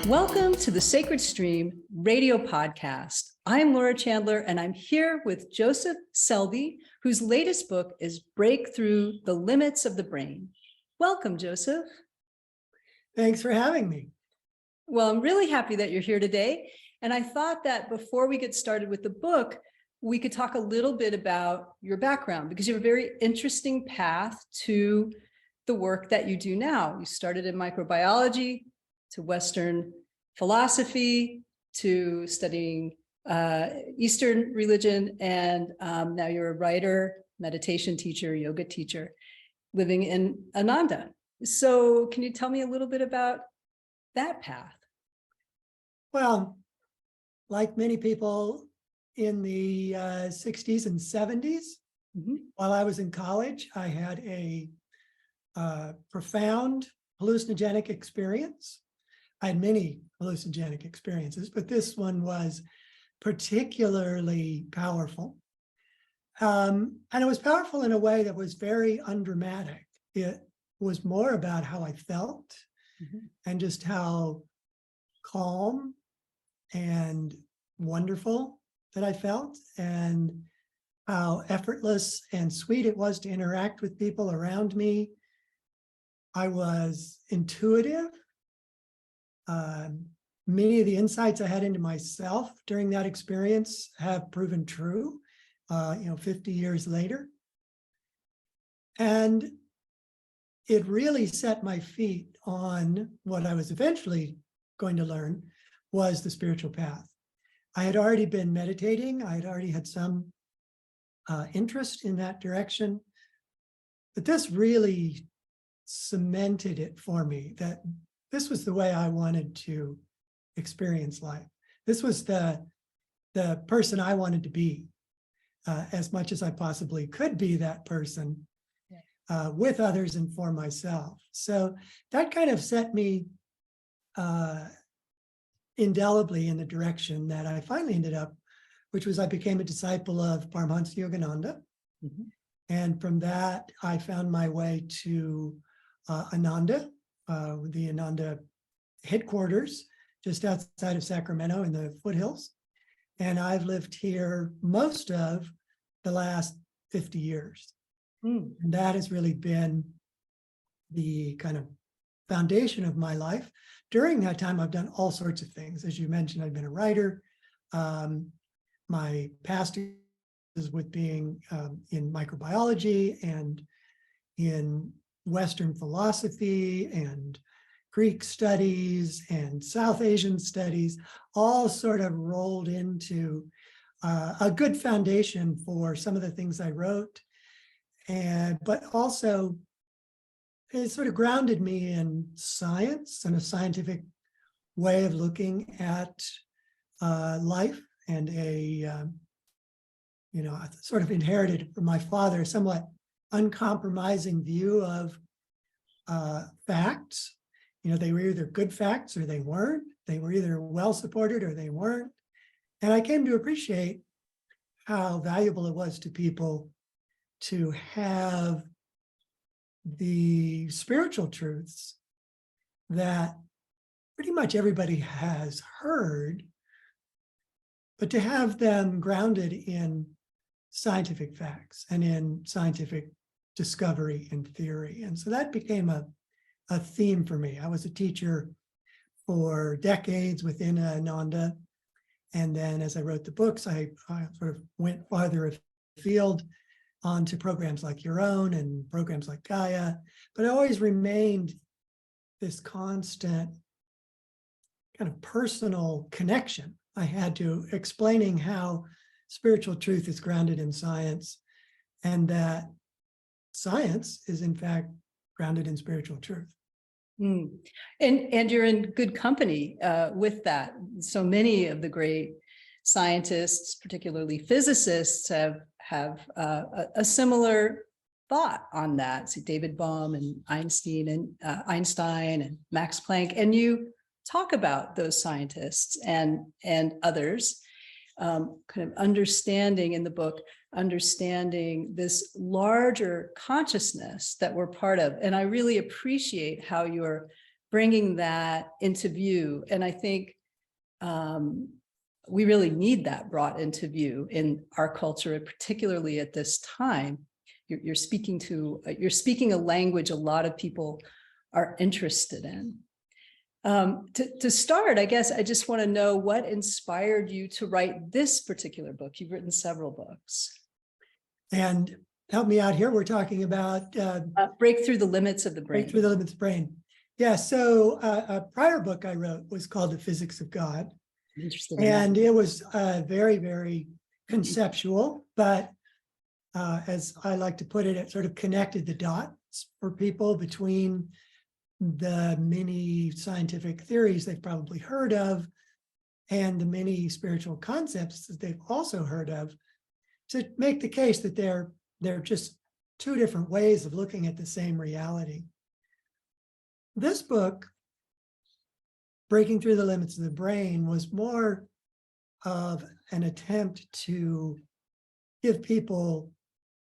Welcome to the Sacred Stream radio podcast. I'm Laura Chandler, and I'm here with Joseph Selbie, whose latest book is Break Through the Limits of the Brain. Welcome, Joseph. Thanks for having me. Well, I'm really happy that you're here today. And I thought that before we get started with the book, we could talk a little bit about your background, because you have a very interesting path to the work that you do now. You started in microbiology, to Western philosophy, to studying Eastern religion, and now you're a writer, meditation teacher, yoga teacher, living in Ananda. So can you tell me a little bit about that path? Well, like many people in the 60s and 70s, while I was in college, I had a profound hallucinogenic experience. I had many hallucinogenic experiences, but this one was particularly powerful. And it was powerful in a way that was very undramatic. It was more about how I felt and just how calm and wonderful that I felt, and how effortless and sweet it was to interact with people around me. I was intuitive. Many of the insights I had into myself during that experience have proven true, 50 years later. And it really set my feet on what I was eventually going to learn was the spiritual path. I had already been meditating. I had already had some interest in that direction, but this really cemented it for me that this was the way I wanted to experience life. This was the person I wanted to be, as much as I possibly could be that person with others and for myself. So that kind of set me indelibly in the direction that I finally ended up, which was I became a disciple of Paramahansa Yogananda. And from that, I found my way to Ananda, the Ananda headquarters, just outside of Sacramento in the foothills. And I've lived here most of the last 50 years. And that has really been the kind of foundation of my life. During that time, I've done all sorts of things. As you mentioned, I've been a writer. My past is with being in microbiology and in Western philosophy and Greek studies and South Asian studies, all sort of rolled into a good foundation for some of the things I wrote. But also it sort of grounded me in science and a scientific way of looking at life, and I sort of inherited from my father a somewhat uncompromising view of facts. They were either good facts or they weren't. They were either well supported or they weren't. And I came to appreciate how valuable it was to people to have the spiritual truths that pretty much everybody has heard, but to have them grounded in scientific facts and in scientific discovery and theory. And so that became a theme for me. I was a teacher for decades within Ananda. And then as I wrote the books, I sort of went farther afield onto programs like your own and programs like Gaia. But I always remained this constant kind of personal connection I had to explaining how spiritual truth is grounded in science, and that science is in fact grounded in spiritual truth. And you're in good company with that. So many of the great scientists, particularly physicists, have a similar thought on that. So David Bohm and Einstein and Max Planck, and you talk about those scientists and others, kind of understanding in the book, understanding this larger consciousness that we're part of. And I really appreciate how your bringing that into view. And I think we really need that brought into view in our culture, particularly at this time. You're speaking a language a lot of people are interested in. To start, I guess I just want to know what inspired you to write this particular book. You've written several books. And help me out here. We're talking about Break Through the Limits of the Brain. Break Through the Limits of the Brain. Yeah. So a prior book I wrote was called The Physics of God. And it was very, very conceptual, but as I like to put it, it sort of connected the dots for people between the many scientific theories they've probably heard of and the many spiritual concepts that they've also heard of, to make the case that they're just two different ways of looking at the same reality. This book, Breaking Through the Limits of the Brain, was more of an attempt to give people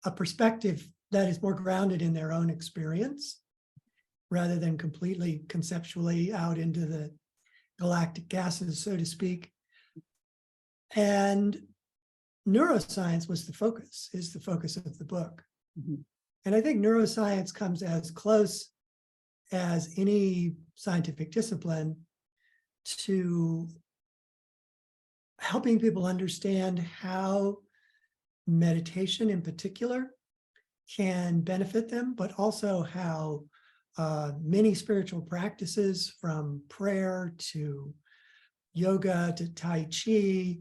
a perspective that is more grounded in their own experience, rather than completely conceptually out into the galactic gases, so to speak. And neuroscience is the focus of the book. Mm-hmm. And I think neuroscience comes as close as any scientific discipline to helping people understand how meditation in particular can benefit them, but also how many spiritual practices, from prayer to yoga to Tai Chi,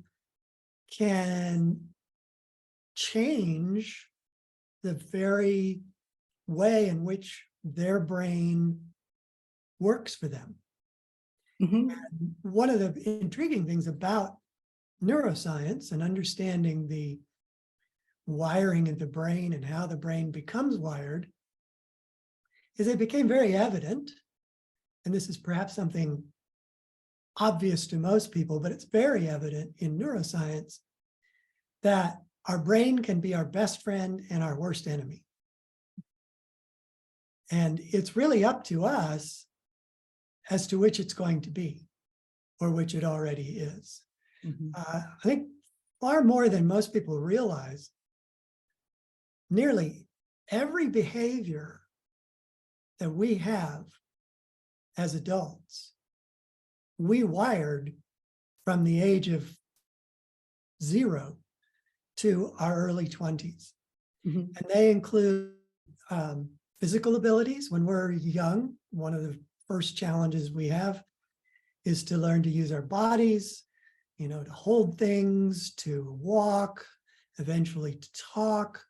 can change the very way in which their brain works for them. Mm-hmm. And one of the intriguing things about neuroscience and understanding the wiring of the brain and how the brain becomes wired is it became very evident, and this is perhaps something obvious to most people, but it's very evident in neuroscience, that our brain can be our best friend and our worst enemy. And it's really up to us as to which it's going to be, or which it already is. Mm-hmm. I think far more than most people realize, nearly every behavior that we have as adults, we wired from the age of 0 to our early 20s. Mm-hmm. And they include physical abilities. When we're young, one of the first challenges we have is to learn to use our bodies, to hold things, to walk, eventually to talk.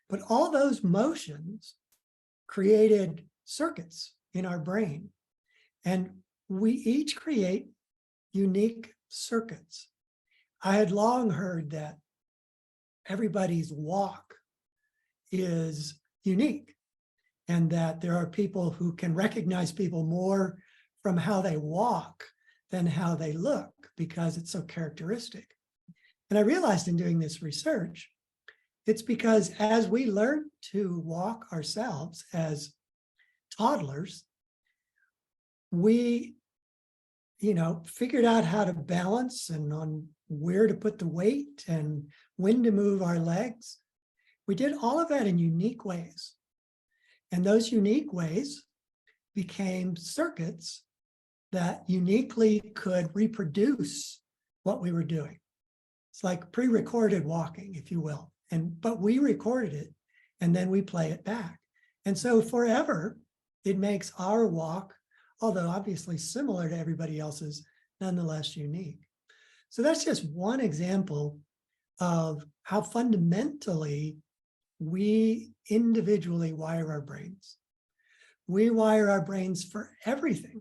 But all those motions created circuits in our brain. And we each create unique circuits. I had long heard that everybody's walk is unique, and that there are people who can recognize people more from how they walk than how they look, because it's so characteristic. And I realized in doing this research, it's because as we learn to walk ourselves as toddlers, we, figured out how to balance and on where to put the weight and when to move our legs. We did all of that in unique ways. And those unique ways became circuits that uniquely could reproduce what we were doing. It's like pre-recorded walking, if you will. But we recorded it, and then we play it back. And so forever, it makes our walk, although obviously similar to everybody else's, nonetheless unique. So that's just one example of how fundamentally we individually wire our brains. We wire our brains for everything.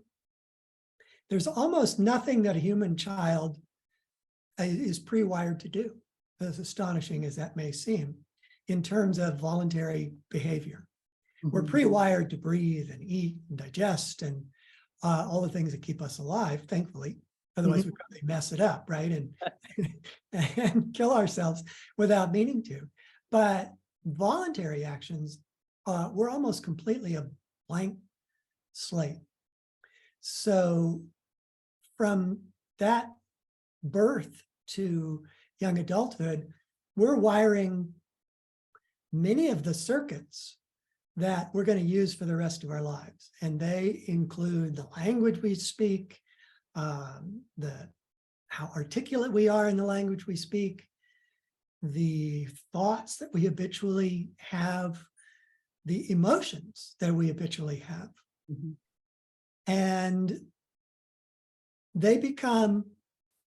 There's almost nothing that a human child is pre-wired to do, as astonishing as that may seem, in terms of voluntary behavior. Mm-hmm. We're pre-wired to breathe and eat and digest and all the things that keep us alive, thankfully. Otherwise, mm-hmm. we probably mess it up, right? And kill ourselves without meaning to. But voluntary actions, we're almost completely a blank slate. So from that birth to young adulthood, we're wiring many of the circuits that we're going to use for the rest of our lives. And they include the language we speak, how articulate we are in the language we speak, the thoughts that we habitually have, the emotions that we habitually have. Mhm. And they become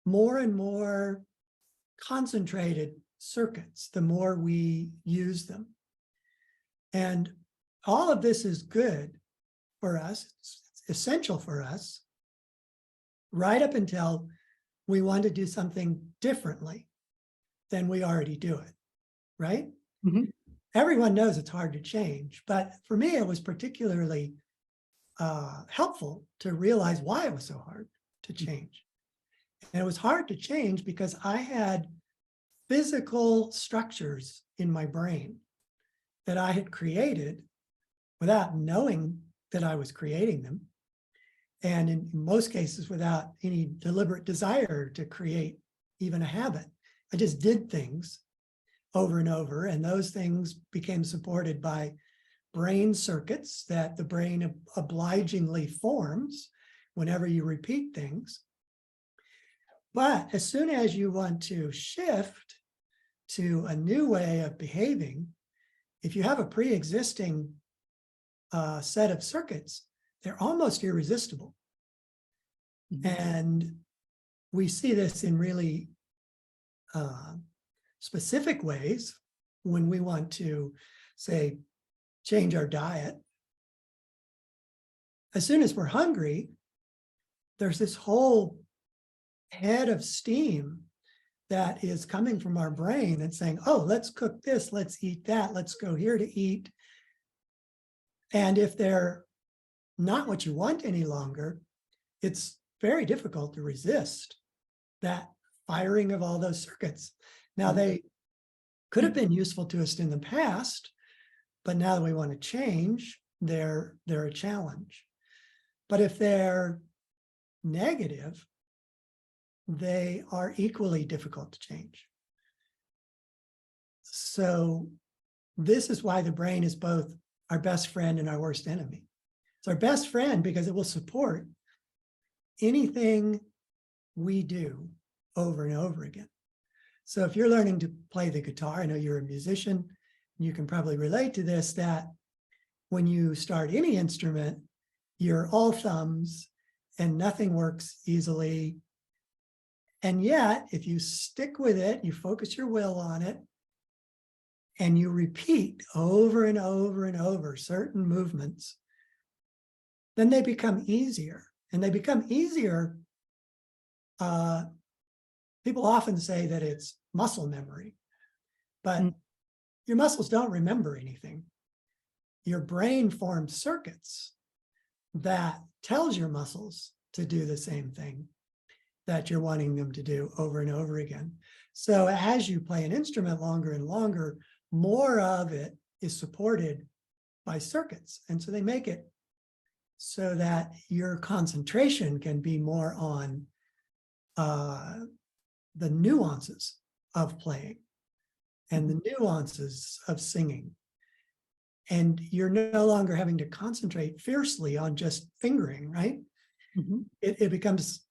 more and more concentrated circuits the more we use them. And all of this is good for us. It's essential for us, right up until we want to do something differently than we already do it, right? Mhm. Everyone knows it's hard to change, but for me, it was particularly helpful to realize why it was so hard to change. And it was hard to change because I had physical structures in my brain that I had created without knowing that I was creating them. And in most cases, without any deliberate desire to create even a habit. I just did things over and over, and those things became supported by brain circuits that the brain obligingly forms whenever you repeat things. But as soon as you want to shift to a new way of behaving, if you have a pre-existing set of circuits, they're almost irresistible. Mhm. And we see this in really specific ways when we want to, say, change our diet. As soon as we're hungry, there's this whole head of steam that is coming from our brain and saying, oh, let's cook this, let's eat that, let's go here to eat. And if they're not what you want any longer, it's very difficult to resist that firing of all those circuits. Now, they could have been useful to us in the past, but now that we want to change, they're a challenge. But if they're negative, they are equally difficult to change. So this is why the brain is both our best friend and our worst enemy. It's our best friend because it will support anything we do over and over again. So if you're learning to play the guitar, I know you're a musician, you can probably relate to this, that when you start any instrument, you're all thumbs and nothing works easily. And yet, if you stick with it, you focus your will on it, and you repeat over and over and over certain movements, then they become easier. And they become easier. People often say that it's muscle memory, but your muscles don't remember anything. Your brain forms circuits that tells your muscles to do the same thing that you're wanting them to do over and over again. So as you play an instrument longer and longer, more of it is supported by circuits. And so they make it so that your concentration can be more on the nuances of playing and the nuances of singing. And you're no longer having to concentrate fiercely on just fingering, right? Mm-hmm. It becomes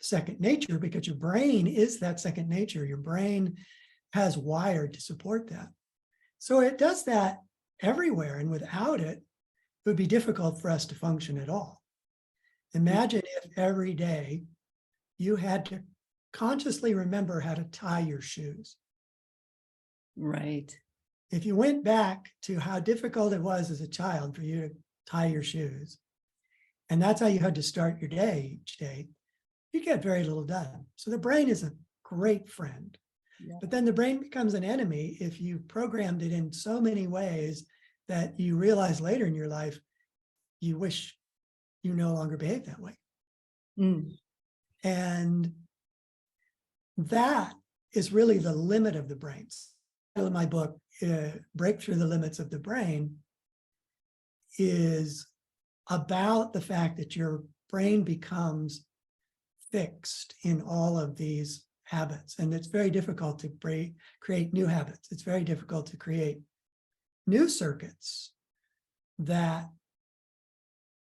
second nature because your brain is that second nature. Your brain has wired to support that. So it does that everywhere. And without it, it would be difficult for us to function at all. Imagine if every day you had to consciously remember how to tie your shoes. Right. If you went back to how difficult it was as a child for you to tie your shoes, and that's how you had to start your day each day, you get very little done. So the brain is a great friend. Yeah. But then the brain becomes an enemy if you programmed it in so many ways that you realize later in your life, you wish you no longer behave that way. And that is really the limit of the brain. In my book, Break Through the Limits of the Brain, is about the fact that your brain becomes fixed in all of these habits. And it's very difficult to create new habits. It's very difficult to create new circuits that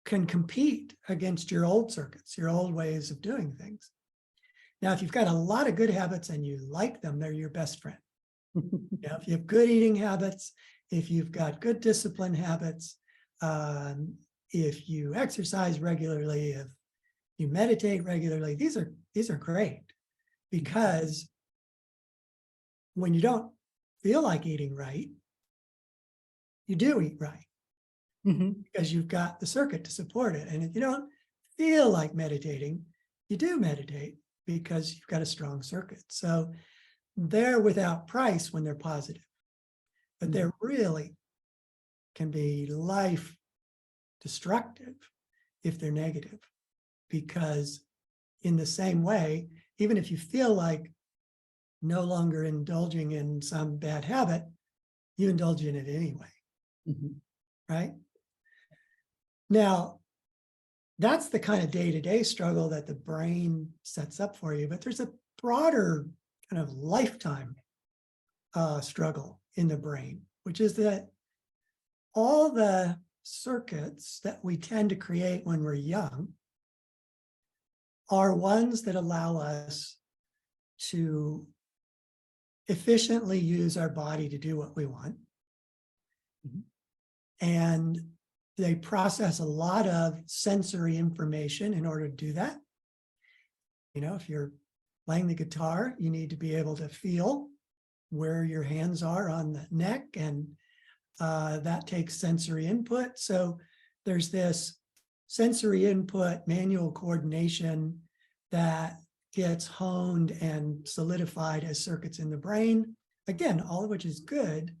can compete against your old circuits, your old ways of doing things. Now, if you've got a lot of good habits and you like them, they're your best friend. Now, if you have good eating habits, if you've got good discipline habits, if you exercise regularly, if you meditate regularly, these are great, because when you don't feel like eating right, you do eat right. Because you've got the circuit to support it. And if you don't feel like meditating, you do meditate because you've got a strong circuit. So they're without price when they're positive, but they're really can be life destructive if they're negative, because in the same way, even if you feel like no longer indulging in some bad habit, you indulge in it anyway, right? Now, that's the kind of day-to-day struggle that the brain sets up for you, but there's a broader kind of lifetime struggle in the brain, which is that all the circuits that we tend to create when we're young are ones that allow us to efficiently use our body to do what we want. And they process a lot of sensory information in order to do that. You know, if you're playing the guitar, you need to be able to feel where your hands are on the neck, and that takes sensory input. So there's this sensory input, manual coordination that gets honed and solidified as circuits in the brain. Again, all of which is good,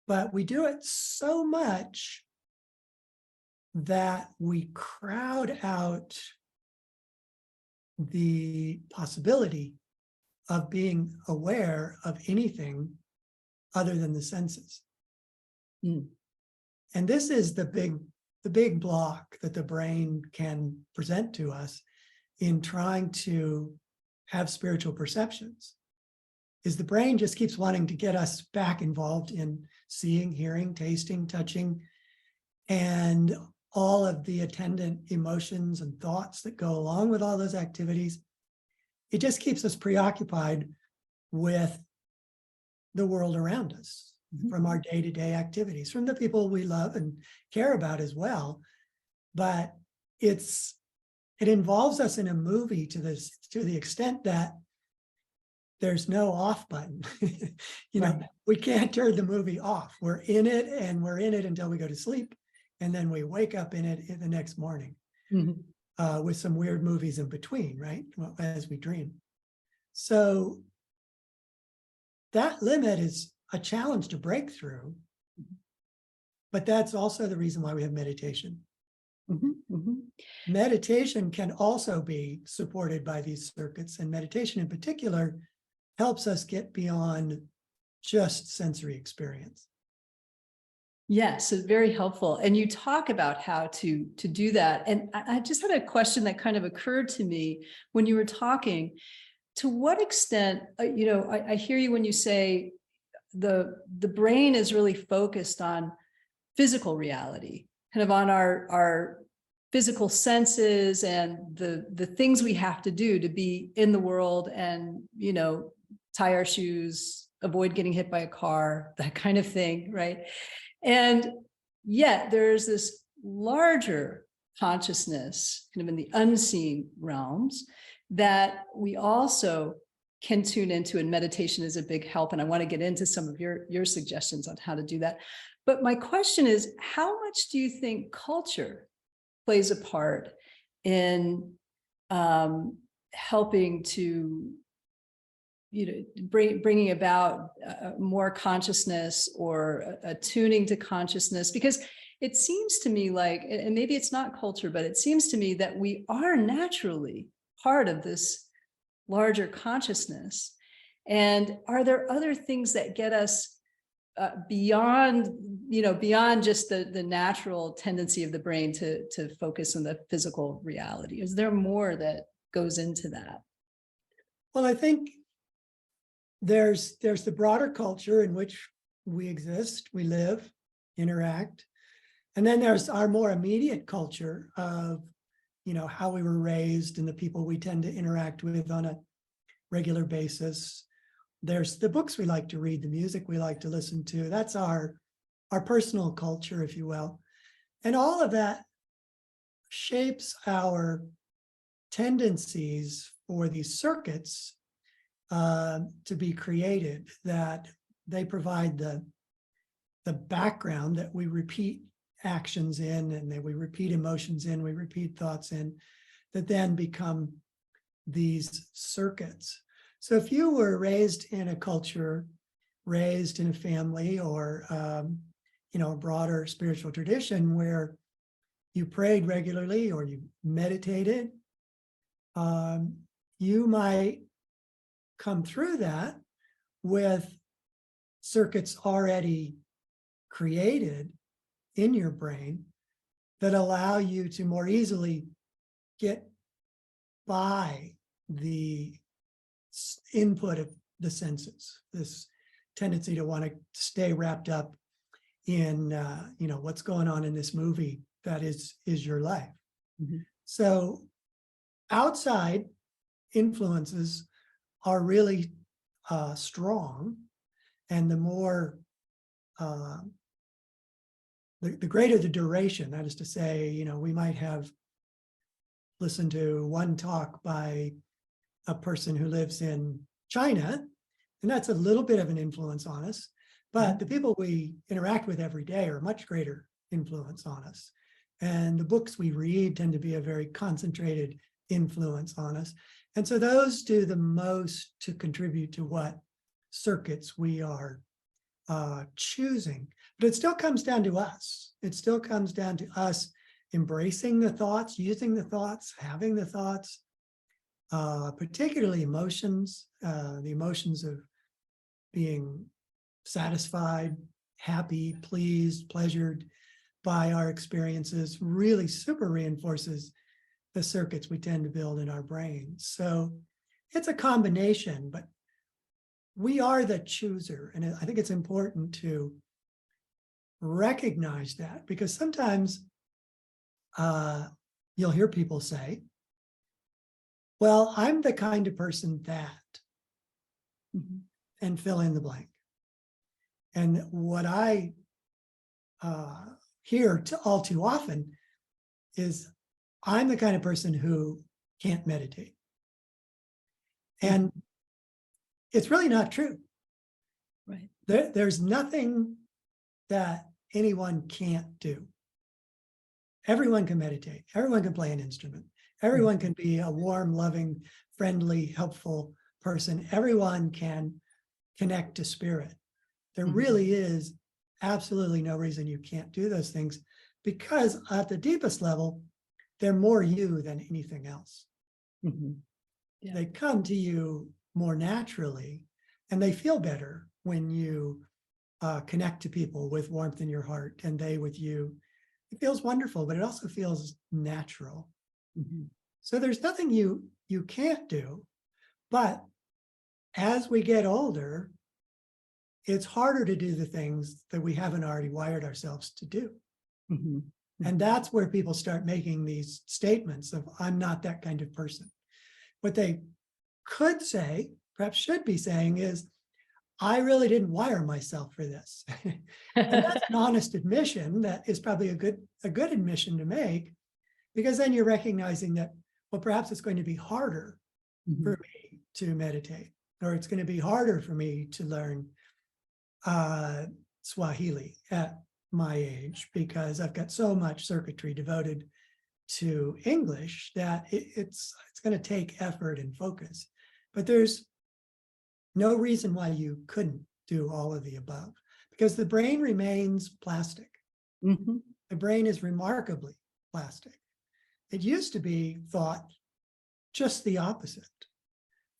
but we do it so much that we crowd out the possibility of being aware of anything other than the senses. And this is the big block that the brain can present to us in trying to have spiritual perceptions, is the brain just keeps wanting to get us back involved in seeing, hearing, tasting, touching, and all of the attendant emotions and thoughts that go along with all those activities. It just keeps us preoccupied with the world around us, from our day-to-day activities, from the people we love and care about as well. But it involves us in a movie to the extent that there's no off button. We can't turn the movie off. We're in it, and we're in it until we go to sleep. And then we wake up in it the next morning with some weird movies in between, right? As we dream. So that limit is a challenge to break through, but that's also the reason why we have meditation. Meditation can also be supported by these circuits, and meditation in particular helps us get beyond just sensory experience. Yes, it's very helpful. And you talk about how to do that. And I just had a question that kind of occurred to me when you were talking. To what extent, I hear you when you say the brain is really focused on physical reality, kind of on our physical senses and the things we have to do to be in the world and, tie our shoes, avoid getting hit by a car, that kind of thing, right? And yet there's this larger consciousness kind of in the unseen realms that we also can tune into, and meditation is a big help. And I want to get into some of your suggestions on how to do that. But my question is, how much do you think culture plays a part in helping to bringing about more consciousness or attuning to consciousness? Because it seems to me like, and maybe it's not culture, but it seems to me that we are naturally part of this larger consciousness. And are there other things that get us beyond, beyond just the natural tendency of the brain to focus on the physical reality? Is there more that goes into that? Well, I think there's the broader culture in which we exist, we live, interact. And then there's our more immediate culture of, how we were raised and the people we tend to interact with on a regular basis. There's the books we like to read, the music we like to listen to. That's our personal culture, if you will. And all of that shapes our tendencies for these circuits to be created, that they provide the background that we repeat actions in, and that we repeat emotions in, we repeat thoughts in, that then become these circuits. So if you were raised in a culture, raised in a family, or a broader spiritual tradition where you prayed regularly or you meditated, you might come through that with circuits already created in your brain that allow you to more easily get by the input of the senses, this tendency to want to stay wrapped up in what's going on in this movie that is your life. Mm-hmm. So outside influences are really strong, and the more the greater the duration. That is to say, we might have listened to one talk by a person who lives in China, and that's a little bit of an influence on us. But the people we interact with every day are much greater influence on us. And the books we read tend to be a very concentrated influence on us. And so those do the most to contribute to what circuits we are choosing. But it still comes down to us. It still comes down to us embracing the thoughts, using the thoughts, having the thoughts, particularly emotions, the emotions of being satisfied, happy, pleased, pleasured by our experiences really super reinforces the circuits we tend to build in our brains. So it's a combination, but we are the chooser. And I think it's important to recognize that, because sometimes you'll hear people say, well, I'm the kind of person that, and fill in the blank. And what I hear all too often is, I'm the kind of person who can't meditate. And it's really not true. Right. There's nothing that anyone can't do. Everyone can meditate. Everyone can play an instrument. Everyone can be a warm, loving, friendly, helpful person. Everyone can connect to spirit. There really is absolutely no reason you can't do those things, because at the deepest level, they're more you than anything else. Yeah. They come to you more naturally, and they feel better when you connect to people with warmth in your heart and they with you. It feels wonderful, but it also feels natural. So there's nothing you can't do, but as we get older, it's harder to do the things that we haven't already wired ourselves to do. And that's where people start making these statements of, I'm not that kind of person. What they could say, perhaps should be saying, is, I really didn't wire myself for this. And that's an honest admission. That is probably a good admission to make, because then you're recognizing that, well, perhaps it's going to be harder for me to meditate, or it's going to be harder for me to learn Swahili at my age, because I've got so much circuitry devoted to English that it's going to take effort and focus. But there's no reason why you couldn't do all of the above, because the brain remains plastic. The brain is remarkably plastic. It used to be thought just the opposite.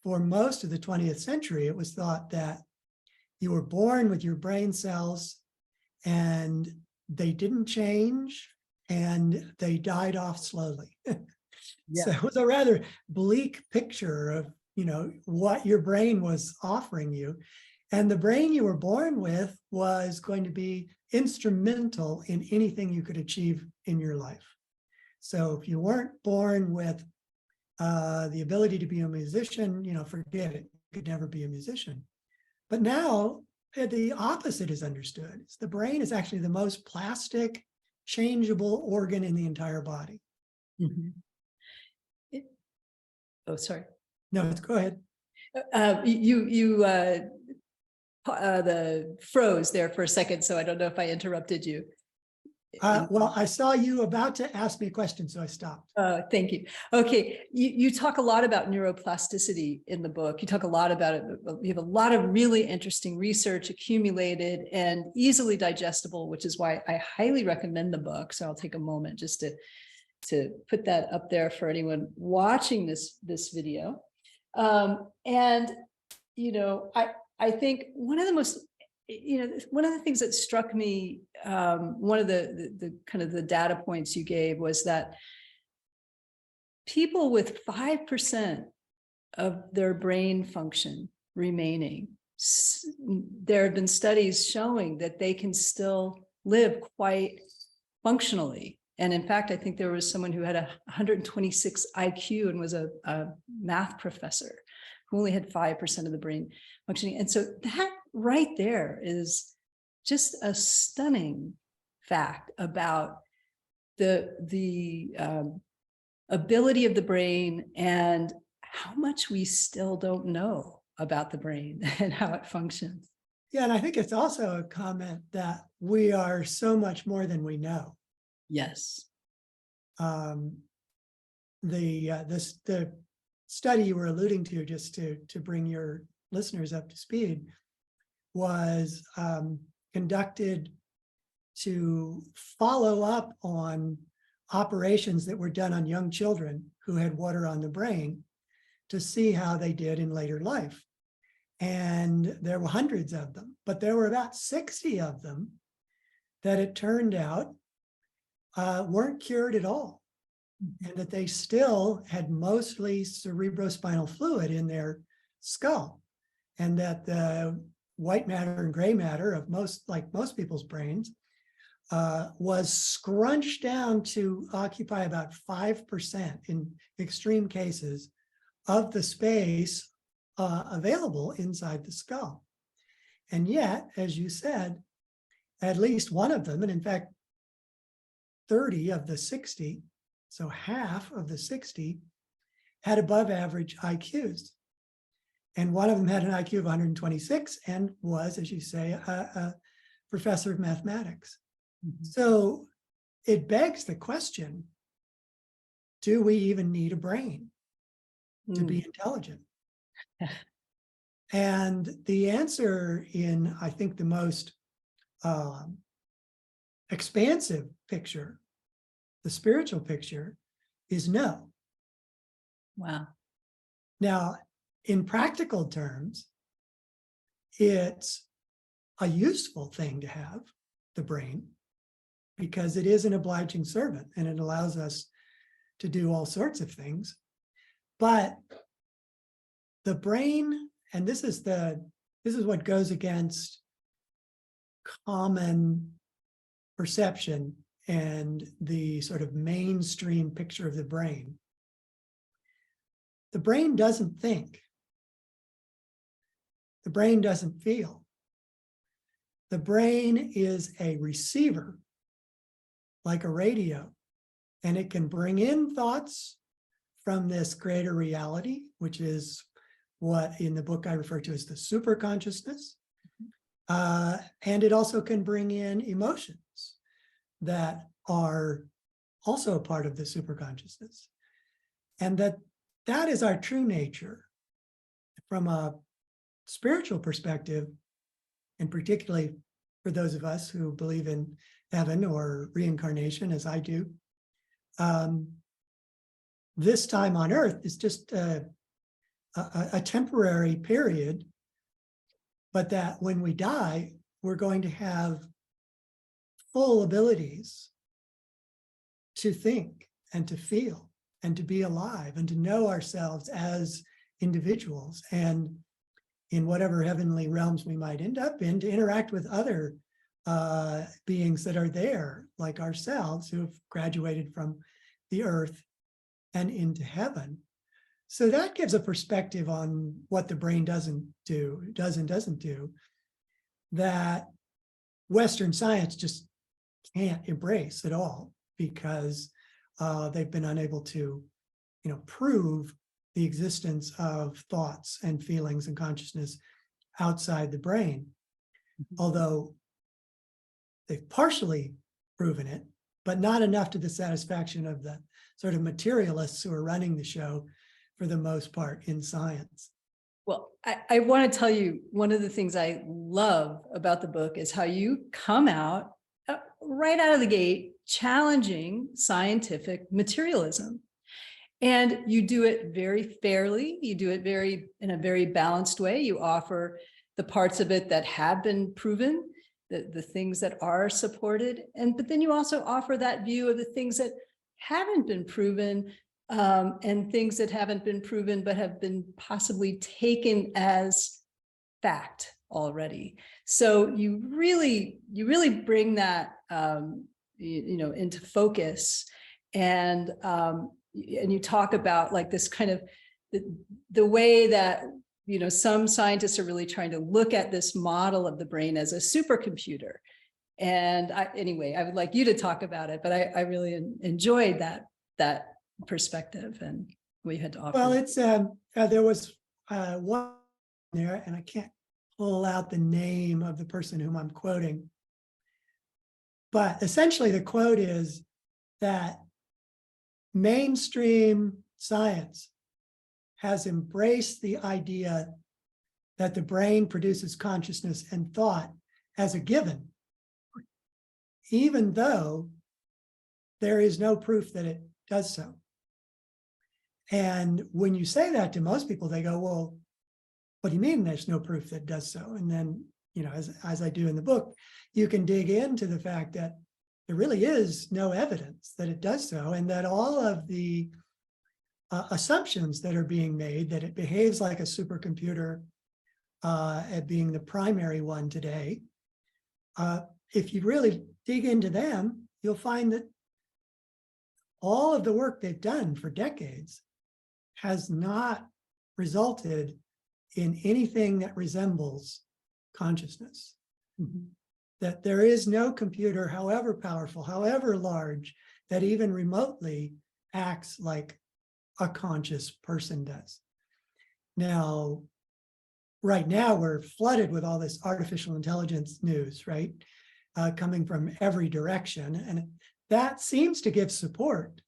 For most of the 20th century, it was thought that You were born with your brain cells and they didn't change and they died off slowly. So it was a rather bleak picture of, what your brain was offering you. And the brain you were born with was going to be instrumental in anything you could achieve in your life. So if you weren't born with the ability to be a musician, forget it. You could never be a musician. But now the opposite is understood. The brain is actually the most plastic, changeable organ in the entire body. Mhm. Oh, sorry. No, go ahead. You the froze there for a second, so I don't know if I interrupted you. Well, I saw you about to ask me a question, so I stopped. Thank you. Okay, you talk a lot about neuroplasticity in the book. You talk a lot about it. You have a lot of really interesting research accumulated and easily digestible, which is why I highly recommend the book. So I'll take a moment just to put that up there for anyone watching this video. And I think one of the most, one of the things that struck me, one of the kind of the data points you gave was that people with 5% of their brain function remaining, there have been studies showing that they can still live quite functionally. And in fact, I think there was someone who had 126 IQ and was a math professor who only had 5% of the brain functioning. And so that right there is just a stunning fact about the ability of the brain and how much we still don't know about the brain and how it functions. Yeah, and I think it's also a comment that we are so much more than we know. Yes. The study you were alluding to, just to bring your listeners up to speed, was conducted to follow up on operations that were done on young children who had water on the brain to see how they did in later life. And there were hundreds of them, but there were about 60 of them that it turned out weren't cured at all, and that they still had mostly cerebrospinal fluid in their skull, and that the white matter and gray matter of most people's brains was scrunched down to occupy about 5% in extreme cases of the space available inside the skull. And yet, as you said, at least one of them, and in fact, 30 of the 60, so half of the 60, had above average IQs. And one of them had an IQ of 126 and was, as you say, a professor of mathematics. Mm-hmm. So it begs the question, do we even need a brain to be intelligent? And the answer in, I think, the most expansive picture, the spiritual picture, is no. Wow. Now, in practical terms, it's a useful thing to have, the brain, because it is an obliging servant and it allows us to do all sorts of things. But the brain, and this is what goes against common perception and the sort of mainstream picture of the brain. The brain doesn't think. The brain doesn't feel. The brain is a receiver, like a radio, and it can bring in thoughts from this greater reality, which is what in the book I refer to as the superconsciousness. And it also can bring in emotions that are also a part of the superconsciousness. And that is our true nature. From a spiritual perspective, and particularly for those of us who believe in heaven or reincarnation, as I do, this time on earth is just a temporary period, but that when we die, we're going to have full abilities to think and to feel and to be alive and to know ourselves as individuals, and in whatever heavenly realms we might end up in, to interact with other beings that are there, like ourselves, who have graduated from the earth and into heaven. So that gives a perspective on what the brain does and doesn't do, that Western science just can't embrace at all, because they've been unable to, prove the existence of thoughts and feelings and consciousness outside the brain. Although they've partially proven it, but not enough to the satisfaction of the sort of materialists who are running the show for the most part in science. Well, I want to tell you, one of the things I love about the book is how you come out right out of the gate challenging scientific materialism. And you do it very fairly. You do it in a very balanced way. You offer the parts of it that have been proven, the things that are supported, but then you also offer that view of the things that haven't been proven, and things that haven't been proven but have been possibly taken as fact already. So you really bring that into focus, and you talk about like this kind of the way that some scientists are really trying to look at this model of the brain as a supercomputer. And anyway, I would like you to talk about it, but I really enjoyed that perspective and what you had to offer. Well, it's there was one there, and I can't pull out the name of the person whom I'm quoting, but essentially the quote is that mainstream science has embraced the idea that the brain produces consciousness and thought as a given, even though there is no proof that it does so. And when you say that to most people, they go, well, what do you mean there's no proof that it does so? And then, as I do in the book, you can dig into the fact that there really is no evidence that it does so, and that all of the assumptions that are being made, that it behaves like a supercomputer, at being the primary one today, if you really dig into them, you'll find that all of the work they've done for decades has not resulted in anything that resembles consciousness. Mm-hmm. That there is no computer, however powerful, however large, that even remotely acts like a conscious person does. Now, right now, we're flooded with all this artificial intelligence news, right? Coming from every direction. And that seems to give support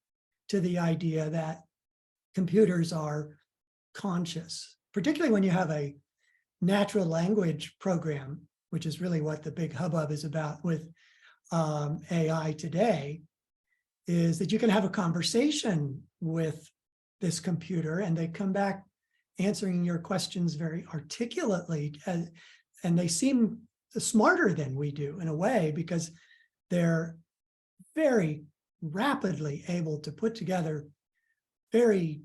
to the idea that computers are conscious, particularly when you have a natural language program, which is really what the big hubbub is about with AI today, is that you can have a conversation with this computer and they come back answering your questions very articulately, and they seem smarter than we do in a way, because they're very rapidly able to put together very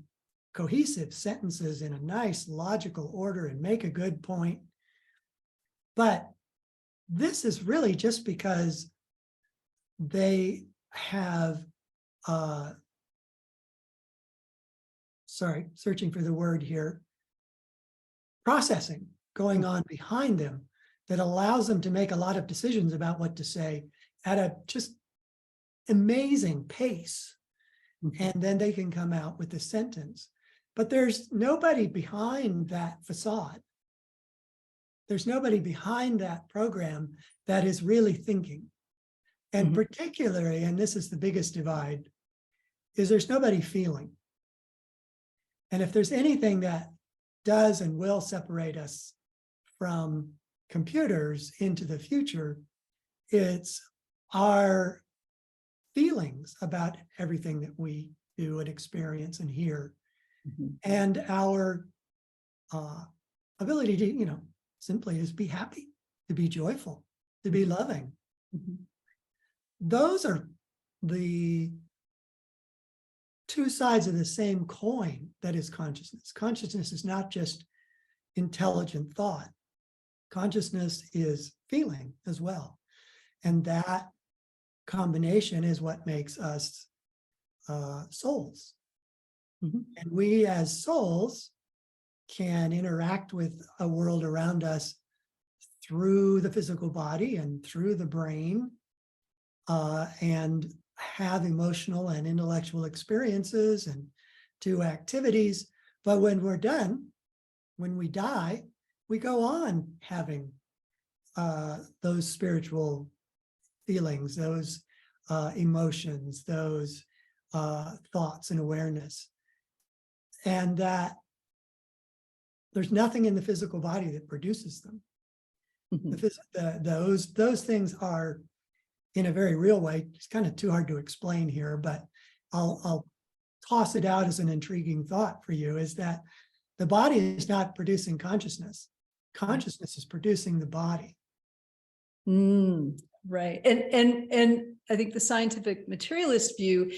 cohesive sentences in a nice logical order and make a good point. But this is really just because they have, searching for the word here, processing going on behind them that allows them to make a lot of decisions about what to say at a just amazing pace. And then they can come out with a sentence. But there's nobody behind that facade. There's nobody behind that program that is really thinking. And particularly, and this is the biggest divide, is there's nobody feeling. And if there's anything that does and will separate us from computers into the future, it's our feelings about everything that we do and experience and hear, and our ability to, simply is be happy, to be joyful, to be loving. Mhm. Those are the two sides of the same coin that is consciousness. Consciousness is not just intelligent thought. Consciousness is feeling as well. And that combination is what makes us souls. Mhm. And we as souls can interact with a world around us through the physical body and through the brain, and have emotional and intellectual experiences and do activities. But when we're done, when we die, we go on having those spiritual feelings, those emotions, those thoughts and awareness. And that there's nothing in the physical body that produces them. Mhm. Those things are, in a very real way, it's kind of too hard to explain here, but I'll toss it out as an intriguing thought for you, is that the body is not producing consciousness. Consciousness is producing the body. Right. And I think the scientific materialist view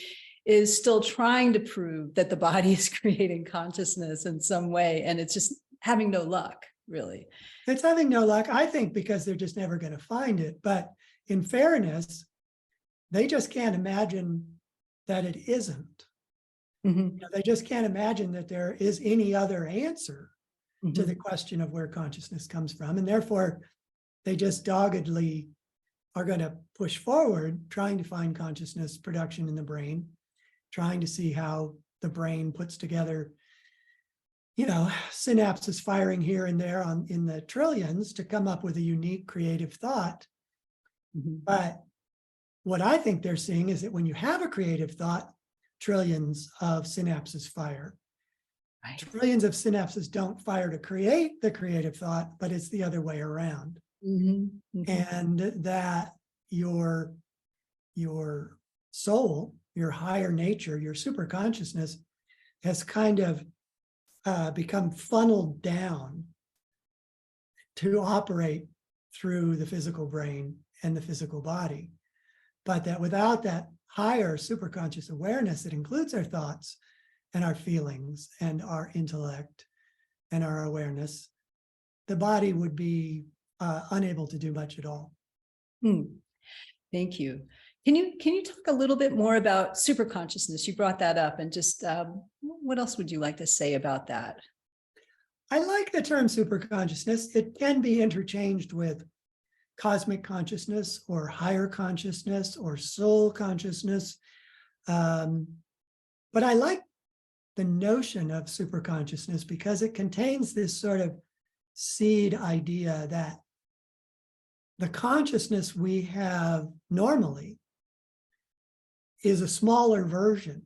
is still trying to prove that the body is creating consciousness in some way, and it's just having no luck, really. It's having no luck, I think, because they're just never going to find it. But in fairness, they just can't imagine that it isn't. Mhm. They just can't imagine that there is any other answer to the Mhm. question of where consciousness comes from. And therefore, they just doggedly are going to push forward, trying to find consciousness production in the brain, trying to see how the brain puts together, synapses firing here and there in the trillions to come up with a unique creative thought. Mhm. But what I think they're seeing is that when you have a creative thought, trillions of synapses fire. Right. Trillions of synapses don't fire to create the creative thought, but it's the other way around. Mhm. Mhm. And that your soul, your higher nature, your super consciousness has kind of become funneled down to operate through the physical brain and the physical body. But that without that higher superconscious awareness that includes our thoughts and our feelings and our intellect and our awareness, the body would be unable to do much at all. Hmm. Thank you. Can you talk a little bit more about superconsciousness? You brought that up, and just what else would you like to say about that? I like the term superconsciousness. It can be interchanged with cosmic consciousness or higher consciousness or soul consciousness. But I like the notion of superconsciousness because it contains this sort of seed idea that the consciousness we have normally is a smaller version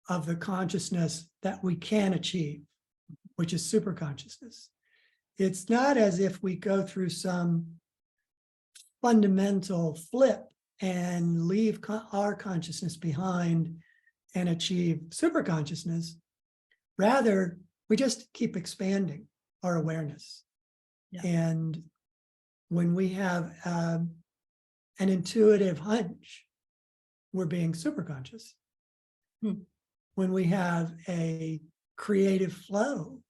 of the consciousness that we can achieve, which is superconsciousness. It's not as if we go through some fundamental flip and leave our consciousness behind and achieve superconsciousness. Rather, we just keep expanding our awareness. Yeah. And when we have an intuitive hunch, we're being superconscious. Hmm. When we have a creative flow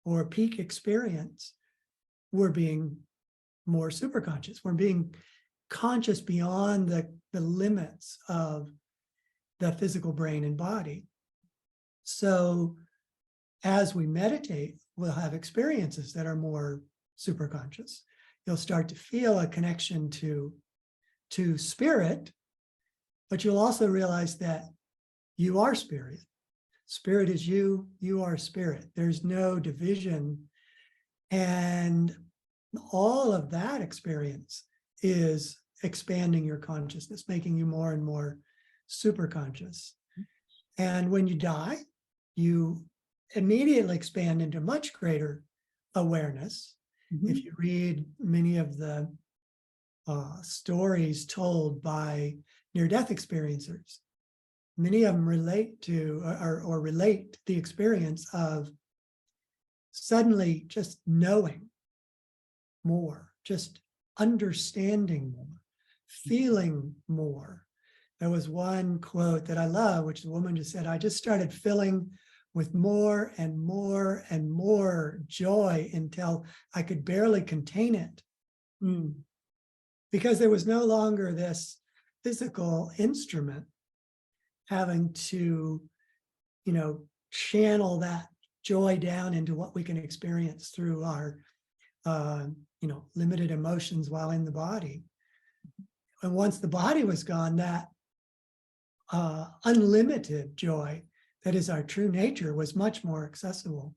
or peak experience, we're being more superconscious. We're being conscious beyond the limits of the physical brain and body. So as we meditate, we'll have experiences that are more superconscious. You'll start to feel a connection to spirit, but you'll also realize that you are spirit. Spirit is you, you are spirit. There's no division. And all of that experience is expanding your consciousness, making you more and more super conscious. And when you die, you immediately expand into much greater awareness. Mhm. If you read many of the stories told by near-death experiencers, many of them relate to or relate the experience of suddenly just knowing more, just understanding more, feeling more. There was one quote that I love, which the woman just said, I just started filling with more and more and more joy until I could barely contain it. Because there was no longer this physical instrument having to, channel that joy down into what we can experience through our, limited emotions while in the body. And once the body was gone, that unlimited joy that is our true nature was much more accessible.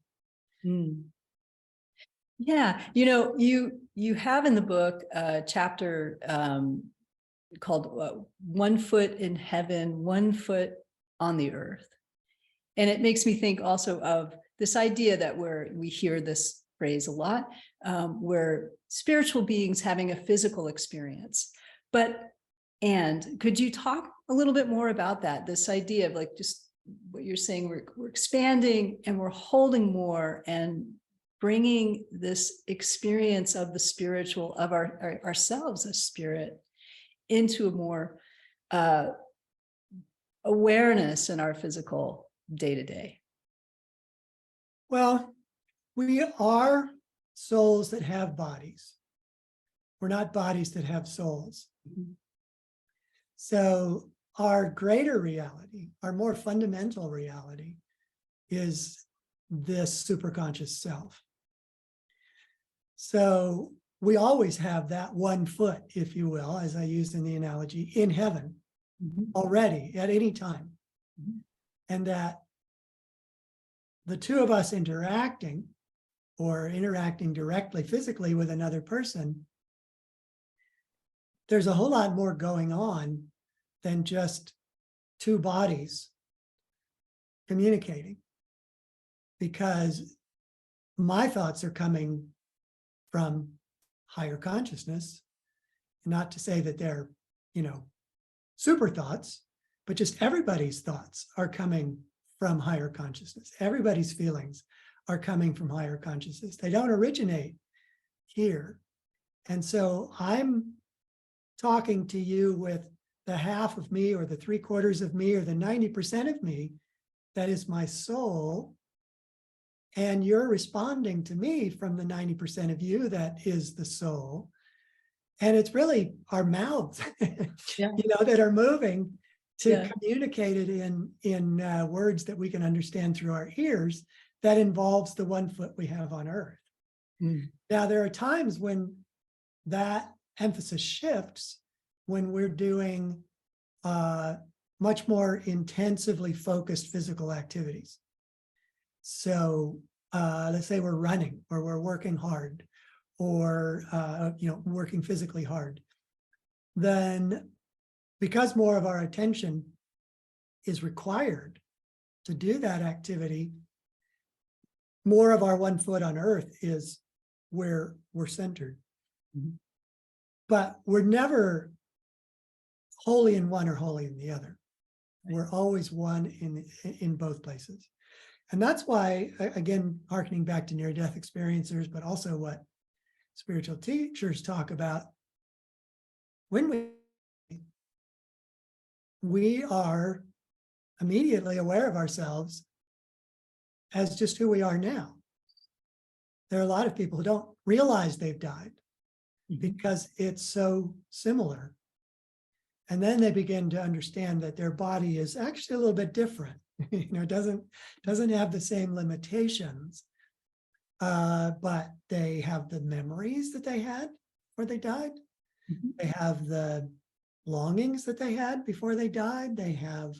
Yeah, you have in the book a chapter called "One Foot in Heaven, One Foot on the Earth," and it makes me think also of this idea that we hear this phrase a lot, where spiritual beings having a physical experience. And could you talk a little bit more about that? This idea of like just what you're saying, we're expanding and we're holding more and bringing this experience of the spiritual, of ourselves as spirit, into a more awareness in our physical day-to-day. Well, we are souls that have bodies. We're not bodies that have souls. So our greater reality, our more fundamental reality, is this superconscious self. So we always have that one foot, if you will, as I used in the analogy, in heaven already at any time. And that the two of us interacting or interacting directly physically with another person, there's a whole lot more going on than just two bodies communicating, because my thoughts are coming from higher consciousness. Not to say that they're, super thoughts, but just everybody's thoughts are coming from higher consciousness. Everybody's feelings are coming from higher consciousness. They don't originate here. And so I'm talking to you with the half of me or the 3/4 of me or the 90% of me that is my soul. And you're responding to me from the 90% of you that is the soul. And it's really our mouths, that are moving to communicate it in words that we can understand through our ears. That involves the one foot we have on earth. Now, there are times when that emphasis shifts, when we're doing much more intensively focused physical activities. So let's say we're running or we're working hard or working physically hard. Then because more of our attention is required to do that activity, more of our one foot on earth is where we're centered. But we're never wholly in one or wholly in the other. We're always one in both places. And that's why, again, hearkening back to near-death experiencers, but also what spiritual teachers talk about, when we are immediately aware of ourselves as just who we are now. There are a lot of people who don't realize they've died because it's so similar. And then they begin to understand that their body is actually a little bit different. Doesn't have the same limitations, but they have the memories that they had before they died. They have the longings that they had before they died. They have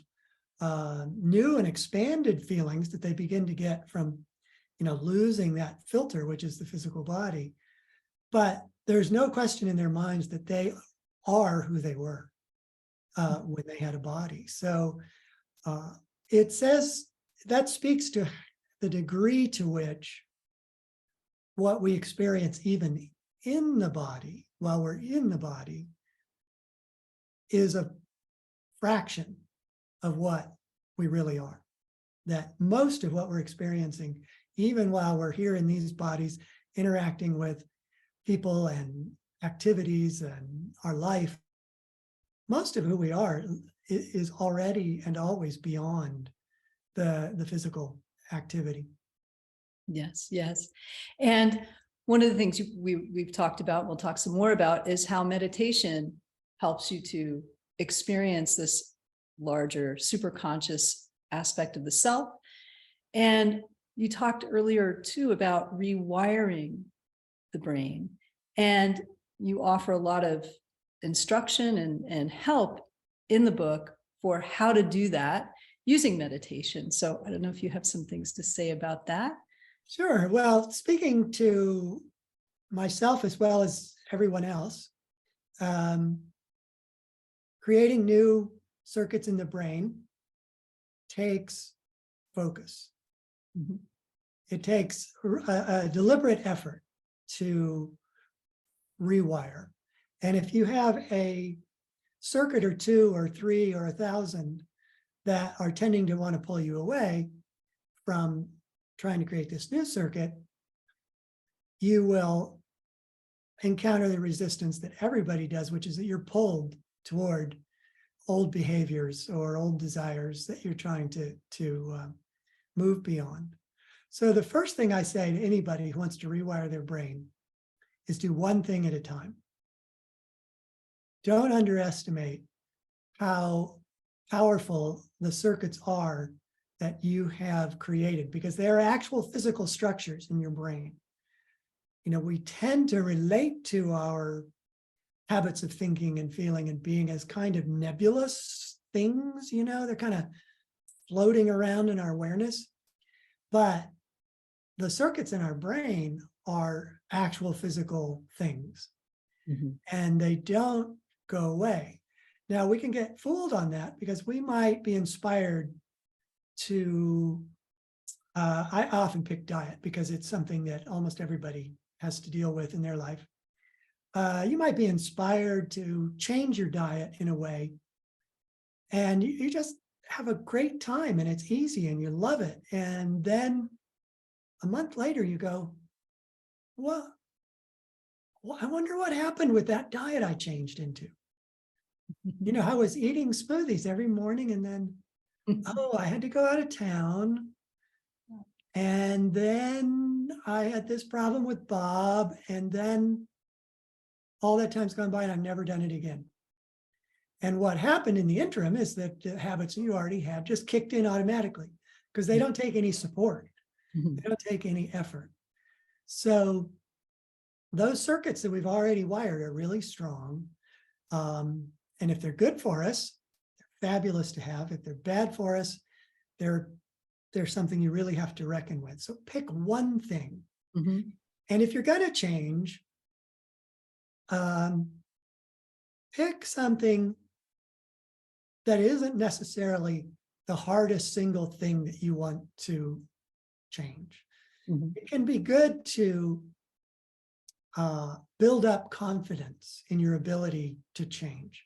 new and expanded feelings that they begin to get from, losing that filter, which is the physical body. But there's no question in their minds that they are who they were when they had a body. So it says that speaks to the degree to which what we experience even in the body, while we're in the body, is a fraction of what we really are. That most of what we're experiencing, even while we're here in these bodies, interacting with people and activities and our life, most of who we are is already and always beyond the physical activity. Yes, yes. And one of the things we've talked about, we'll talk some more about, is how meditation helps you to experience this larger superconscious aspect of the self. And you talked earlier too about rewiring the brain, and you offer a lot of instruction and help in the book for how to do that using meditation. So I don't know if you have some things to say about that. Sure. Well, speaking to myself as well as everyone else, creating new circuits in the brain takes focus. Mhm. It takes a deliberate effort to rewire. And if you have a circuit or two or three or 1,000 that are tending to want to pull you away from trying to create this new circuit, you will encounter the resistance that everybody does, which is that you're pulled toward old behaviors or old desires that you're trying to move beyond. So the first thing I say to anybody who wants to rewire their brain is do one thing at a time. Don't underestimate how powerful the circuits are that you have created, because they are actual physical structures in your brain. You know, we tend to relate to our habits of thinking and feeling and being as kind of nebulous things, you know, they're kind of floating around in our awareness. But the circuits in our brain are actual physical things, and they don't go away. Now, we can get fooled on that because we might be inspired to, I often pick diet because it's something that almost everybody has to deal with in their life. You might be inspired to change your diet in a way, and you just have a great time and it's easy and you love it. And then a month later you go, well, I wonder what happened with that diet I changed into. You know, I was eating smoothies every morning, and then, oh, I had to go out of town. And then I had this problem with Bob. And then all that time's gone by and I've never done it again. And what happened in the interim is that the habits you already had just kicked in automatically because they don't take any support. They don't take any effort. So those circuits that we've already wired are really strong. And if they're good for us, they're fabulous to have. If they're bad for us, they're something you really have to reckon with. So pick one thing. And if you're going to change, pick something that isn't necessarily the hardest single thing that you want to change. It can be good to build up confidence in your ability to change.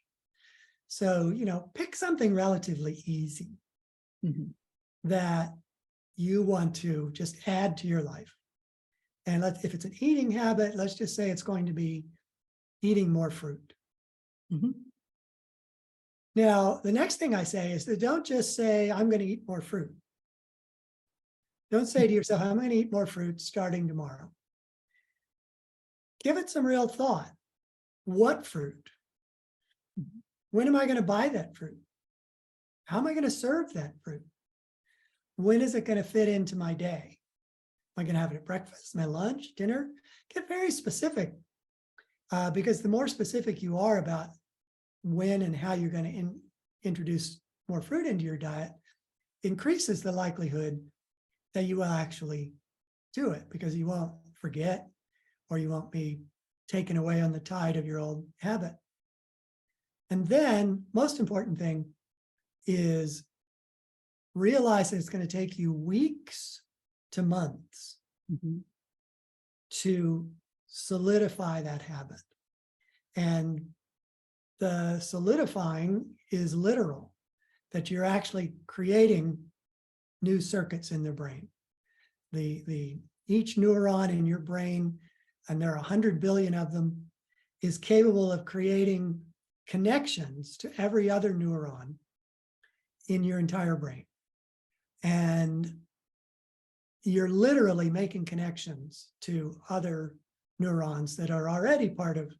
So, you know, pick something relatively easy that you want to just add to your life. And if it's an eating habit, let's just say it's going to be eating more fruit. Now, the next thing I say is that don't just say, I'm going to eat more fruit. Don't say to yourself, I'm going to eat more fruit starting tomorrow. Give it some real thought. What fruit? When am I going to buy that fruit? How am I going to serve that fruit? When is it going to fit into my day? Am I going to have it at breakfast, my lunch, dinner? Get very specific, because the more specific you are about when and how you're going to introduce more fruit into your diet, increases the likelihood that you will actually do it, because you won't forget or you won't be taken away on the tide of your old habit. And then, most important thing is realize that it's going to take you weeks to months to solidify that habit. And the solidifying is literal, that you're actually creating new circuits in the brain. Each neuron in your brain and there are 100 billion of them, is capable of creating connections to every other neuron in your entire brain. And you're literally making connections to other neurons that are already part of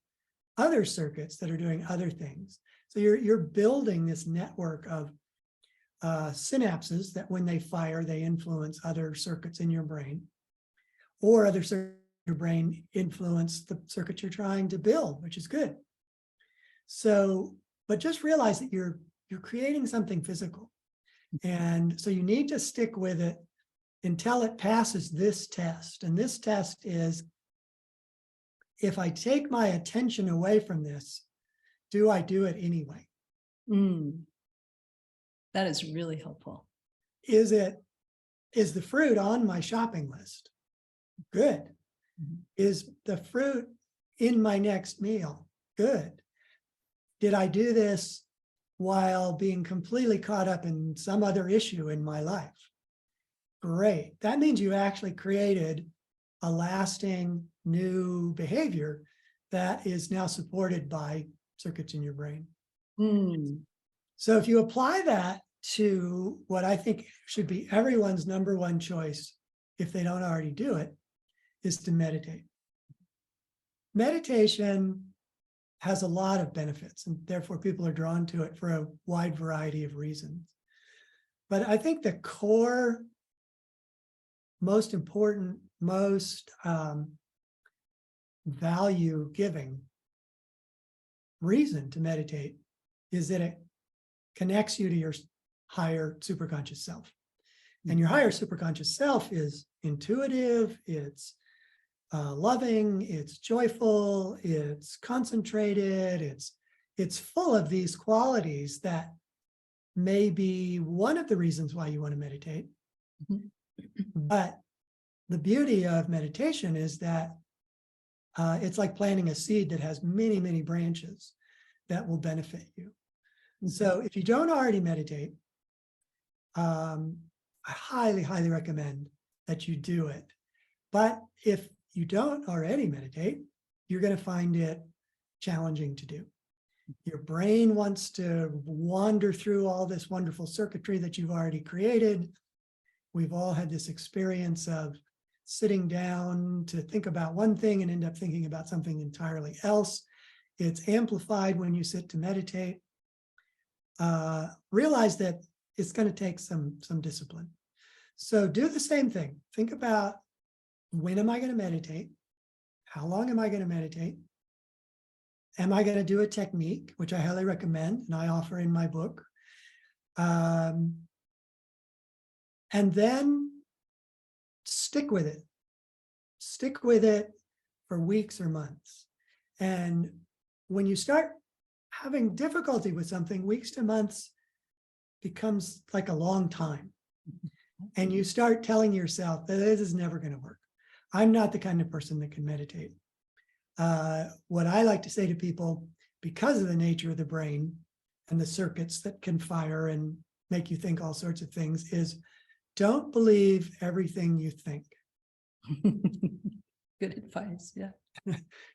other circuits that are doing other things. So you're building this network of synapses that when they fire, they influence other circuits in your brain, or other circuits in your brain influence the circuit you're trying to build, which is good. So, but just realize that you're creating something physical. And so you need to stick with it until it passes this test. And this test is, if I take my attention away from this, do I do it anyway? That is really helpful. Is the fruit on my shopping list? Good. Is the fruit in my next meal? Good. Did I do this while being completely caught up in some other issue in my life? Great. That means you actually created a lasting new behavior that is now supported by circuits in your brain. So if you apply that to what I think should be everyone's number one choice, if they don't already do it, is to meditate. Meditation has a lot of benefits, and therefore people are drawn to it for a wide variety of reasons. But I think the core, most important, most value-giving reason to meditate is that it connects you to your higher superconscious self. And your higher superconscious self is intuitive, it's loving, it's joyful, it's concentrated, it's full of these qualities that may be one of the reasons why you want to meditate. But the beauty of meditation is that it's like planting a seed that has many, many branches that will benefit you. And so if you don't already meditate, I highly, highly recommend that you do it. But if you don't already meditate, you're going to find it challenging to do. Your brain wants to wander through all this wonderful circuitry that you've already created. We've all had this experience of sitting down to think about one thing and end up thinking about something entirely else. It's amplified when you sit to meditate. Realize that it's going to take some discipline. So do the same thing. Think about, when am I going to meditate? How long am I going to meditate? Am I going to do a technique, which I highly recommend and I offer in my book? And then stick with it. Stick with it for weeks or months. And when you start having difficulty with something, weeks to months becomes like a long time. And you start telling yourself that this is never going to work. I'm not the kind of person that can meditate. What I like to say to people, because of the nature of the brain and the circuits that can fire and make you think all sorts of things, is don't believe everything you think. Good advice. Yeah.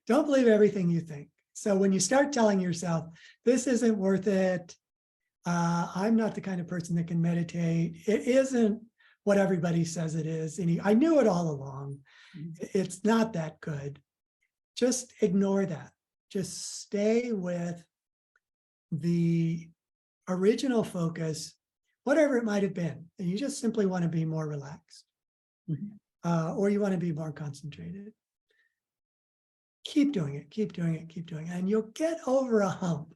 Don't believe everything you think. So when you start telling yourself, this isn't worth it, I'm not the kind of person that can meditate, it isn't what everybody says it is, and I knew it all along, it's not that good, just ignore that. Just stay with the original focus, whatever it might have been, and you just simply want to be more relaxed, or you want to be more concentrated. Keep doing it, keep doing it, keep doing it, and you'll get over a hump.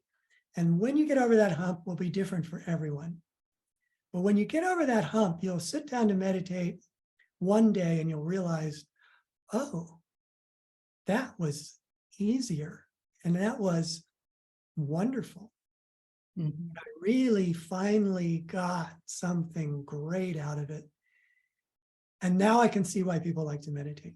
And when you get over that hump, will be different for everyone. But when you get over that hump, you'll sit down to meditate one day and you'll realize, oh, that was easier. And that was wonderful. I really finally got something great out of it. And now I can see why people like to meditate.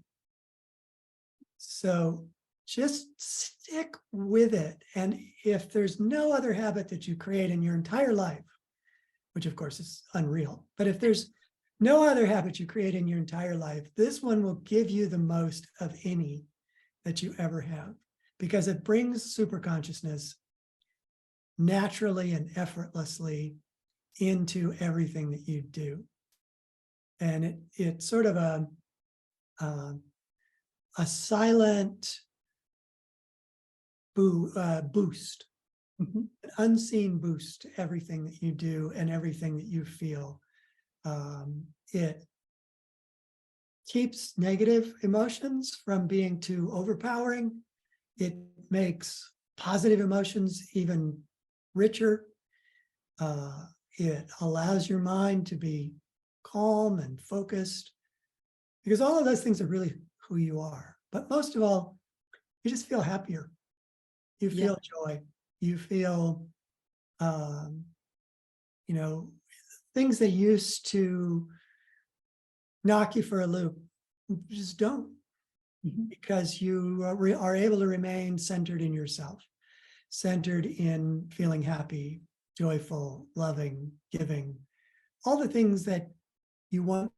So just stick with it. And if there's no other habit that you create in your entire life, which of course is unreal, but if there's no other habit you create in your entire life, this one will give you the most of any that you ever have, because it brings superconsciousness naturally and effortlessly into everything that you do. And it's sort of a silent boost, Mhm. an unseen boost to everything that you do and everything that you feel. It keeps negative emotions from being too overpowering. It makes positive emotions even richer. It allows your mind to be calm and focused, because all of those things are really who you are. But most of all, you just feel happier. You Yeah. feel joy. You feel, um, you know, things that used to knock you for a loop just don't, Mhm. because you are able to remain centered in yourself, centered in feeling happy, joyful, loving, giving, all the things that you want.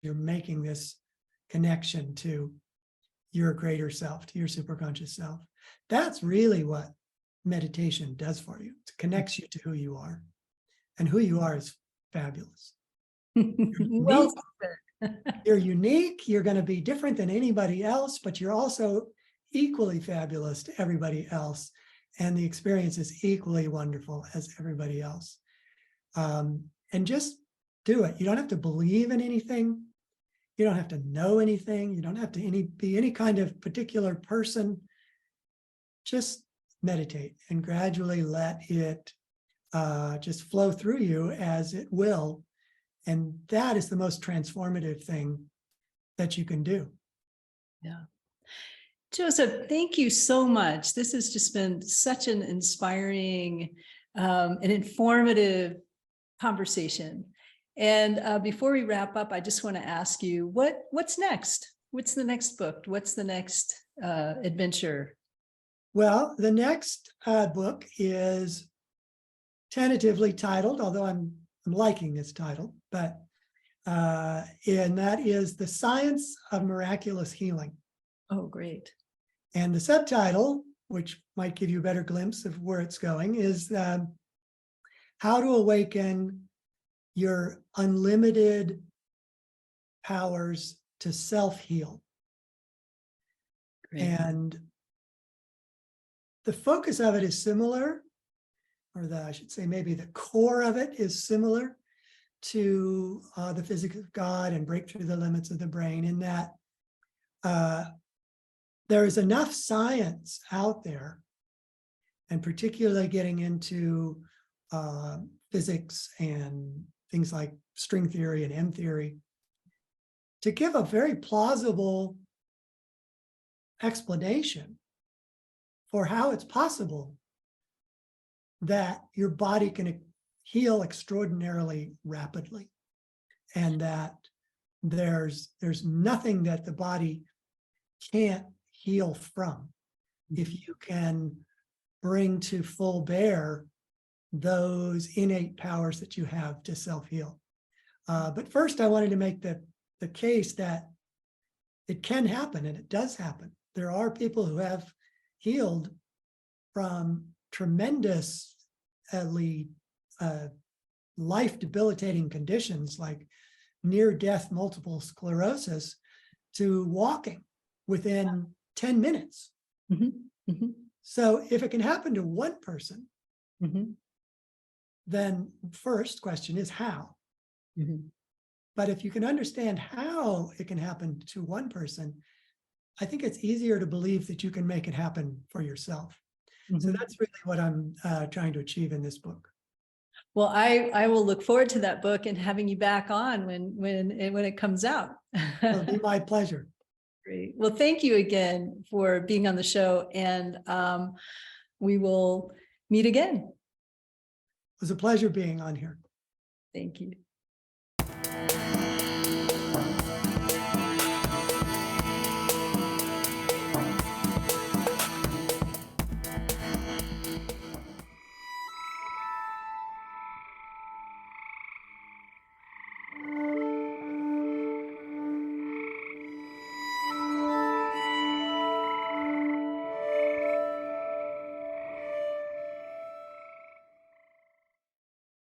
You're making this connection to your greater self, to your superconscious self. That's really what meditation does for you. It connects you to who you are. And who you are is fabulous. Well Unique. said. You're unique. You're going to be different than anybody else, but you're also equally fabulous to everybody else. And the experience is equally wonderful as everybody else. And just do it. You don't have to believe in anything. You don't have to know anything. You don't have to be any kind of particular person. Just meditate and gradually let it just flow through you as it will. And that is the most transformative thing that you can do. Yeah. Joseph, thank you so much. This has just been such an inspiring and informative conversation. And before we wrap up, I just want to ask you, what's next? What's the next book? What's the next adventure? Well, the next book is tentatively titled, although I'm liking this title, but and that is The Science of Miraculous Healing. Oh, great. And the subtitle, which might give you a better glimpse of where it's going, is How to Awaken Your Unlimited Powers to Self-Heal. Great. And the focus of it is similar, or I should say maybe the core of it is similar to the physics of God and break through the limits of the brain, in that there is enough science out there, and particularly getting into physics and things like string theory and M theory, to give a very plausible explanation for how it's possible that your body can heal extraordinarily rapidly, and that there's nothing that the body can't heal from if you can bring to full bear those innate powers that you have to self-heal. But first, I wanted to make the case that it can happen, and it does happen. There are people who have healed from tremendously life-debilitating conditions like near-death multiple sclerosis to walking within 10 minutes. Mhm, mhm, So if it can happen to one person, mhm, then first question is how. mhm. But if you can understand how it can happen to one person, I think it's easier to believe that you can make it happen for yourself. So Mhm. that's really what I'm trying to achieve in this book. Well, I will look forward to that book and having you back on when it comes out. It'll be my pleasure. Great. Well, thank you again for being on the show, and we will meet again. It was a pleasure being on here. Thank you.